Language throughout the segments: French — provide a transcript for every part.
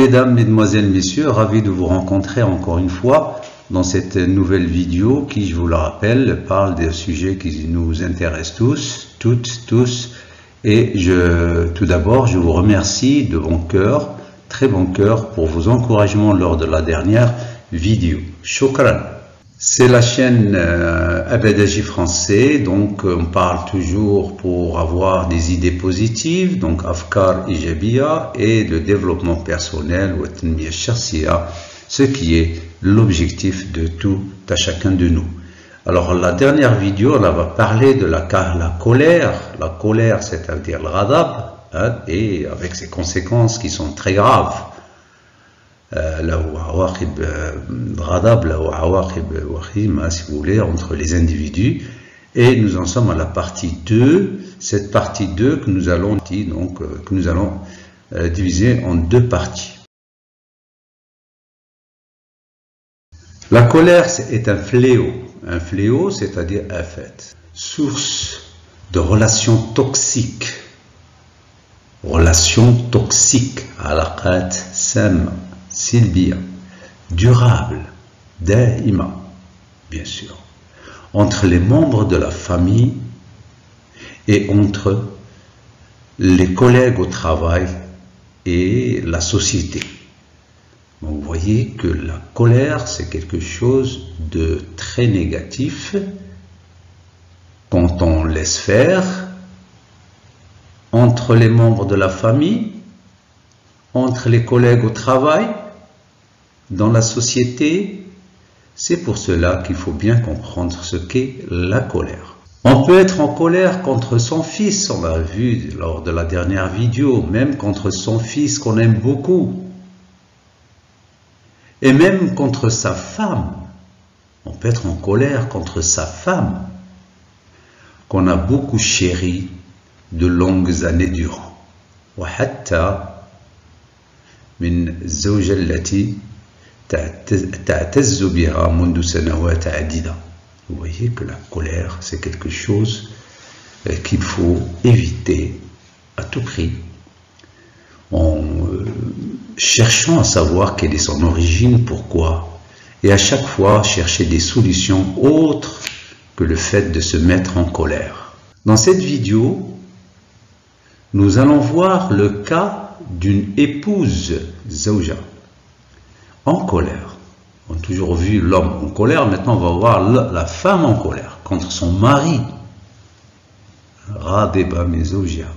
Mesdames, Mesdemoiselles, Messieurs, ravi de vous rencontrer encore une fois dans cette nouvelle vidéo qui, je vous le rappelle, parle des sujets qui nous intéressent tous. Et tout d'abord, je vous remercie de bon cœur, très bon cœur, pour vos encouragements lors de la dernière vidéo. Shukran. C'est la chaîne Abadaji français, donc on parle toujours pour avoir des idées positives, donc Afkar Ijabiya et le développement personnel, ou Tanmiya Shakhsiya, ce qui est l'objectif de tout à chacun de nous. Alors la dernière vidéo, on va parler de la colère, c'est-à-dire le ghadab, hein, et avec ses conséquences qui sont très graves. Si vous voulez, entre les individus, et nous en sommes à la partie 2, cette partie 2 que nous allons diviser en deux parties. La colère est un fléau, c'est-à-dire afat, source de relations toxiques, alaqat sam, silbiya, durable, daima, bien sûr, entre les membres de la famille et entre les collègues au travail et la société. Donc, vous voyez que la colère, c'est quelque chose de très négatif quand on laisse faire entre les membres de la famille, entre les collègues au travail, dans la société. C'est pour cela qu'il faut bien comprendre ce qu'est la colère. On peut être en colère contre son fils, on l'a vu lors de la dernière vidéo, même contre son fils qu'on aime beaucoup. Et même contre sa femme. On peut être en colère contre sa femme, qu'on a beaucoup chérie de longues années durant. وحتى من الزوجة التي تعتز بها منذ سنوات عديدة. Vous voyez que la colère, c'est quelque chose qu'il faut éviter à tout prix, en cherchant à savoir quelle est son origine, pourquoi, et à chaque fois chercher des solutions autres que le fait de se mettre en colère. Dans cette vidéo, nous allons voir le cas d'une épouse, zawja, en colère. On a toujours vu l'homme en colère, maintenant on va voir la femme en colère contre son mari. Radeba min zawjiha.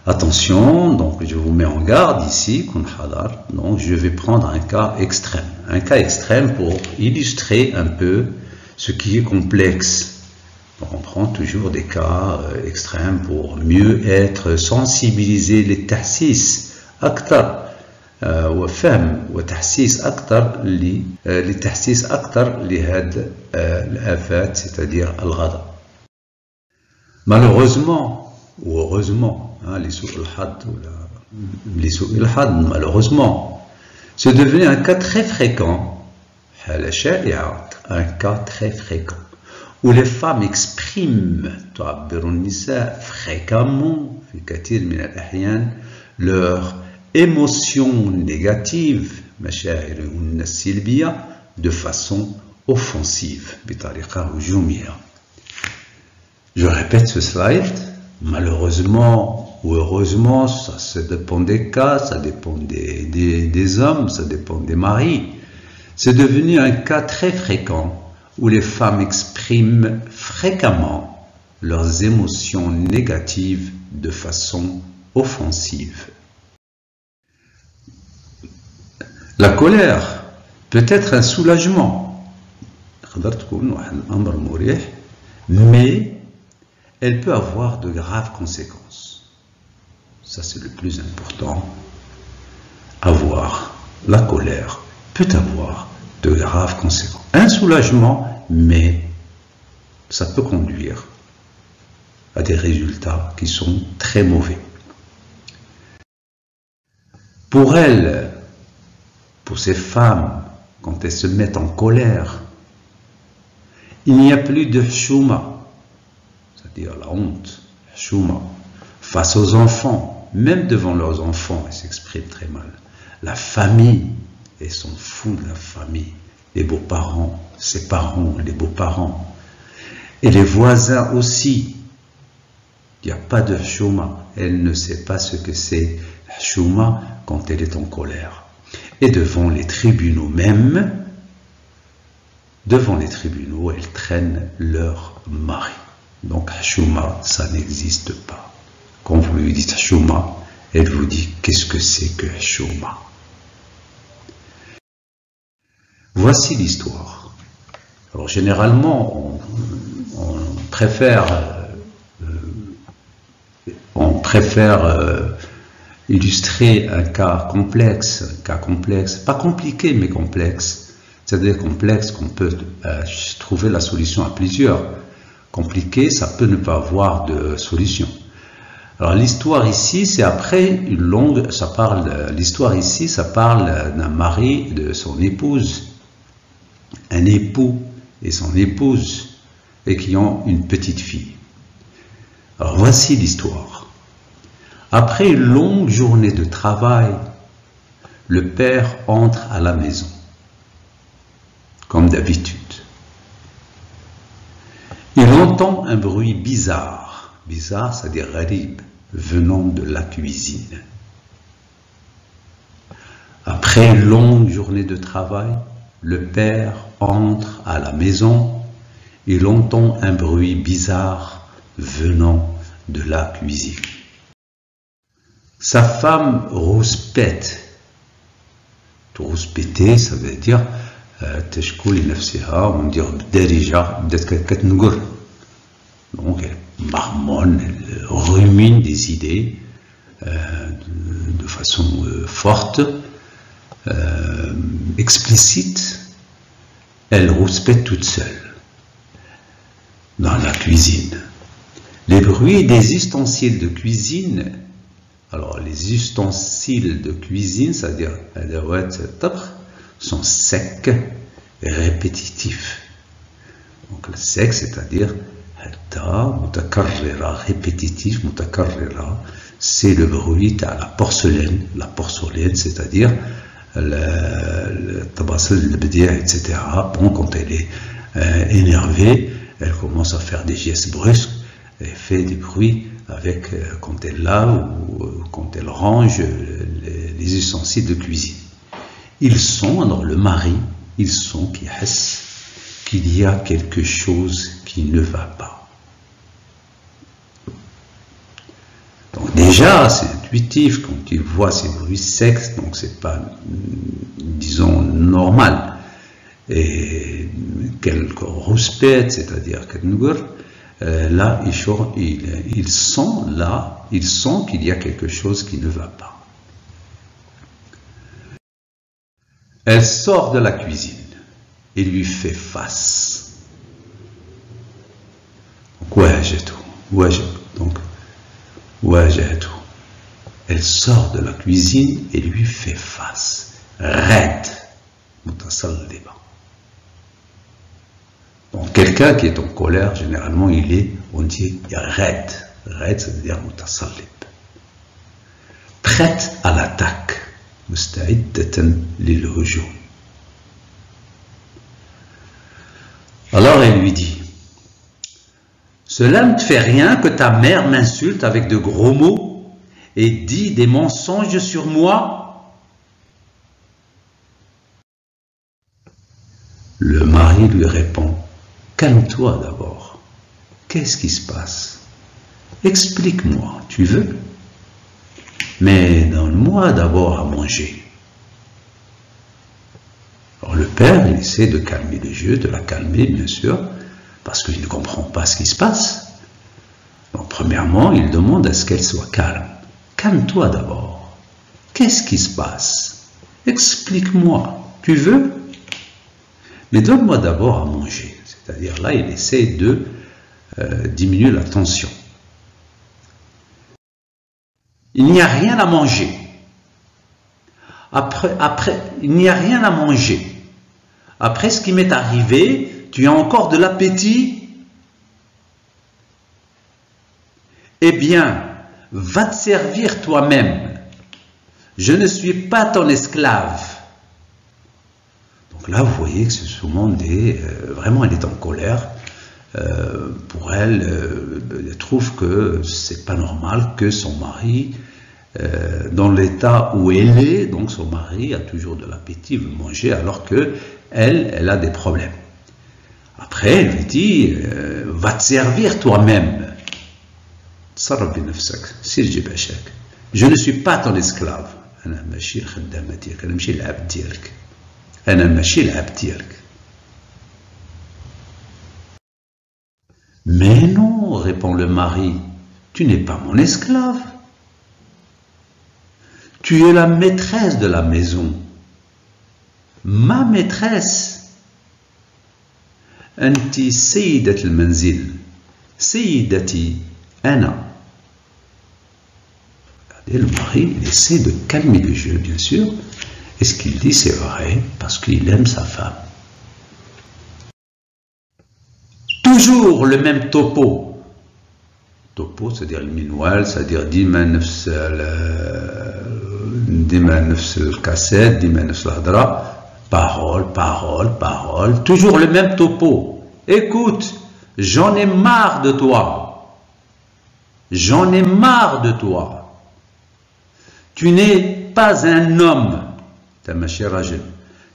Attention, donc je vous mets en garde ici, donc je vais prendre un cas extrême pour illustrer un peu ce qui est complexe. Donc on prend toujours des cas extrêmes pour mieux être sensibilisé les tahsis aktar وفهم وتحسيس أكثر لتحسيس أكثر لهذه الآفات, c'est-à-dire الغضب. Malheureusement ou heureusement, malheureusement, c'est devenu un cas très fréquent, où les femmes expriment fréquemment leur émotion négative de façon offensive. Je répète ce slide. Malheureusement ou heureusement, ça dépend des cas, ça dépend des hommes, ça dépend des maris. C'est devenu un cas très fréquent où les femmes expriment fréquemment leurs émotions négatives de façon offensive. La colère peut être un soulagement, mais elle peut avoir de graves conséquences. Ça, c'est le plus important. La colère peut avoir de graves conséquences. Un soulagement, mais ça peut conduire à des résultats qui sont très mauvais. Pour elles, pour ces femmes, quand elles se mettent en colère, il n'y a plus de chouma, c'est-à-dire la honte, chouma, face aux enfants, même devant leurs enfants, elles s'expriment très mal. La famille, ils sont fous de la famille. Les beaux-parents, ses parents, les beaux-parents. Et les voisins aussi. Il n'y a pas de chouma. Elle ne sait pas ce que c'est la chouma quand elle est en colère. Et devant les tribunaux même, elles traînent leur mari. Donc chouma, ça n'existe pas. Quand vous lui dites chouma, elle vous dit qu'est-ce que c'est que chouma. Voici l'histoire. Alors généralement, on préfère illustrer un cas complexe, pas compliqué mais complexe, c'est-à-dire complexe qu'on peut trouver la solution à plusieurs. Compliqué, ça peut ne pas avoir de solution. Alors l'histoire ici, c'est après une longue, l'histoire ici, ça parle d'un mari, de son épouse, un époux et son épouse, et qui ont une petite fille. Alors voici l'histoire. Après une longue journée de travail, le père entre à la maison, comme d'habitude. Il entend un bruit bizarre, c'est-à-dire gharib, venant de la cuisine. Après une longue journée de travail, le père entre à la maison, il entend un bruit bizarre venant de la cuisine. Sa femme rouspète. Rouspéter, ça veut dire on dit donc elle marmonne, elle rumine des idées de façon forte, explicite. Elle rouspète toute seule dans la cuisine. Les bruits des ustensiles de cuisine. Alors les ustensiles de cuisine, c'est-à-dire sont secs et répétitifs. Donc le sec, c'est-à-dire répétitif, c'est le bruit à la porcelaine. La porcelaine, c'est-à-dire le tabassel, le bédia, etc. Bon, quand elle est énervée, elle commence à faire des gestes brusques et fait des bruits avec quand elle lave ou quand elle range les ustensiles de cuisine. Ils sont, alors le mari, ils sont qu'il y a quelque chose qui ne va pas. Donc déjà, c'est intuitif quand il voit ces bruits secs, donc c'est pas, disons, normal. Et qu'elle rouspète, c'est-à-dire qu'elle là, ils sont qu'il y a quelque chose qui ne va pas. Elle sort de la cuisine et lui fait face. Elle sort de la cuisine et lui fait face. Raide. Donc quelqu'un qui est en colère, généralement on dit raide. Raide, ça veut dire mutasallib. Prête à l'attaque. Alors elle lui dit, cela ne te fait rien que ta mère m'insulte avec de gros mots et dit des mensonges sur moi? Le mari lui répond, calme-toi d'abord. Qu'est-ce qui se passe? Explique-moi, tu veux? Mais donne-moi d'abord à manger. Alors le père, il essaie de calmer le jeu, de la calmer bien sûr, parce qu'il ne comprend pas ce qui se passe. Donc premièrement, il demande à ce qu'elle soit calme. Calme-toi d'abord. Qu'est-ce qui se passe? Explique-moi. Tu veux? Mais donne-moi d'abord à manger. C'est-à-dire là, il essaie de diminuer la tension. Il n'y a rien à manger. Il n'y a rien à manger. Après ce qui m'est arrivé, tu as encore de l'appétit? Eh bien, va te servir toi-même. Je ne suis pas ton esclave. Donc là, vous voyez que c'est souvent vraiment, elle est en colère. Pour elle, elle trouve que c'est pas normal que son mari, dans l'état où elle est, donc son mari a toujours de l'appétit, veut manger, alors que elle a des problèmes. Après, elle lui dit, va te servir toi-même. Je ne suis pas ton esclave. Mais non, répond le mari, tu n'es pas mon esclave. Tu es la maîtresse de la maison. Ma maîtresse. أنت سيدة المنزل. سيدتي أنا. Et le mari, il essaie de calmer le jeu, bien sûr. Et ce qu'il dit, c'est vrai, parce qu'il aime sa femme. Toujours le même topo. Topo, c'est-à-dire le minwal, c'est-à-dire dima nafs le cassette, dima nafs l'hadra. Parole, parole, parole. Toujours le même topo. Écoute, j'en ai marre de toi. J'en ai marre de toi. Tu n'es pas un homme.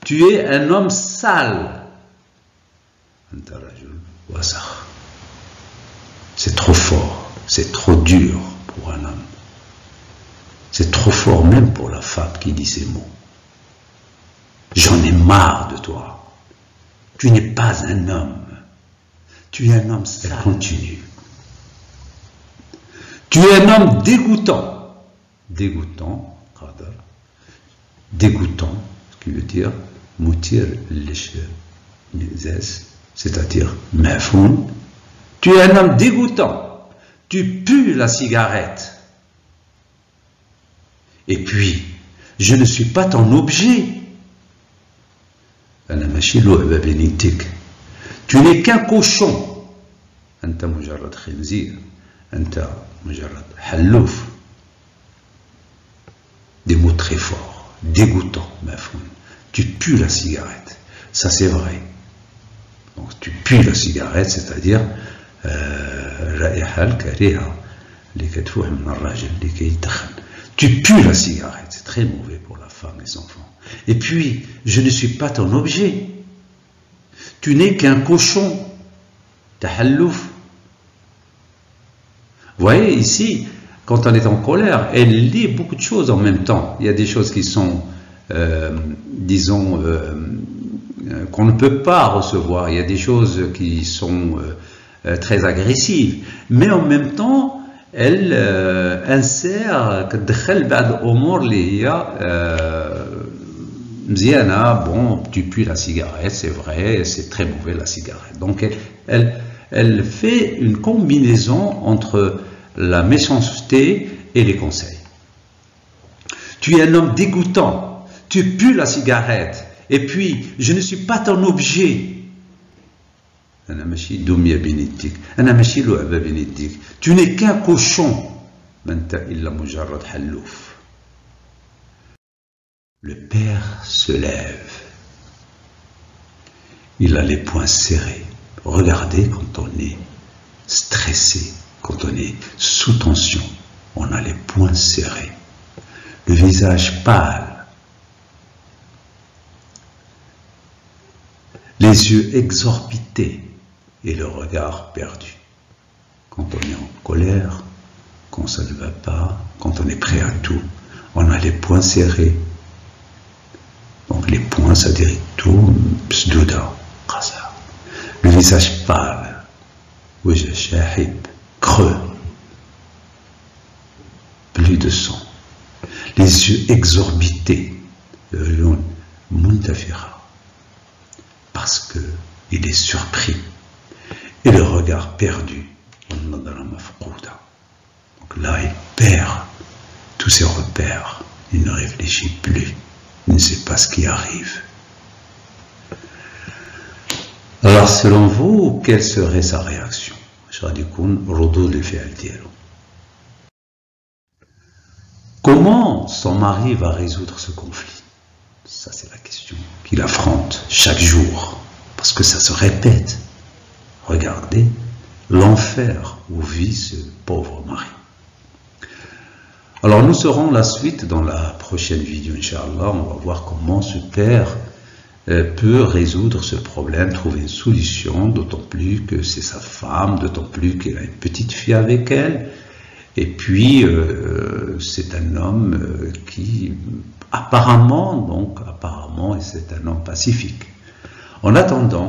Tu es un homme sale. C'est trop fort. C'est trop dur pour un homme. C'est trop fort même pour la femme qui dit ces mots. J'en ai marre de toi. Tu n'es pas un homme. Tu es un homme sale. Elle continue. Tu es un homme dégoûtant. Dégoûtant, dégoûtant, ce qui veut dire moutir c'est-à-dire mafoun. Tu es un homme dégoûtant. Tu pues la cigarette. Et puis, je ne suis pas ton objet. Tu n'es qu'un cochon. أنت مجرد خنزير. أنت مجرد حلوف. Des mots très forts, dégoûtants, mafoun. Tu pues la cigarette. Ça c'est vrai. Donc tu pues la cigarette, c'est-à-dire tu pues la cigarette. C'est très mauvais pour la femme et les enfants. Et puis, je ne suis pas ton objet. Tu n'es qu'un cochon. Tahallouf. Vous voyez ici, quand on est en colère, elle lit beaucoup de choses en même temps. Il y a des choses qui sont, disons, qu'on ne peut pas recevoir. Il y a des choses qui sont très agressives. Mais en même temps, elle insère bon, tu pues la cigarette, c'est vrai, c'est très mauvais la cigarette. Donc elle fait une combinaison entre la méchanceté et les conseils. Tu es un homme dégoûtant, tu pues la cigarette, et puis je ne suis pas ton objet. Tu n'es qu'un cochon. Le père se lève. Il a les poings serrés. Regardez, quand on est stressé, quand on est sous tension, on a les poings serrés, le visage pâle, les yeux exorbités et le regard perdu. Quand on est en colère, quand ça ne va pas, quand on est prêt à tout, on a les poings serrés. Donc les poings, ça dit tout, psdouda, le visage pâle, creux, plus de sang, les yeux exorbités, parce qu'il est surpris, et le regard perdu. Donc là, il perd tous ses repères, il ne réfléchit plus, il ne sait pas ce qui arrive. Alors, selon vous, quelle serait sa réaction? Comment son mari va résoudre ce conflit? Ça, c'est la question qu'il affronte chaque jour, parce que ça se répète. Regardez l'enfer où vit ce pauvre mari. Alors nous saurons la suite dans la prochaine vidéo, Inch'Allah. On va voir comment ce père peut résoudre ce problème, trouver une solution, d'autant plus que c'est sa femme, d'autant plus qu'elle a une petite fille avec elle. Et puis, c'est un homme qui, apparemment, c'est un homme pacifique. En attendant,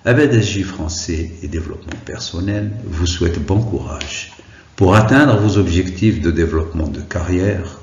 Abed français et développement personnel vous souhaite bon courage pour atteindre vos objectifs de développement de carrière.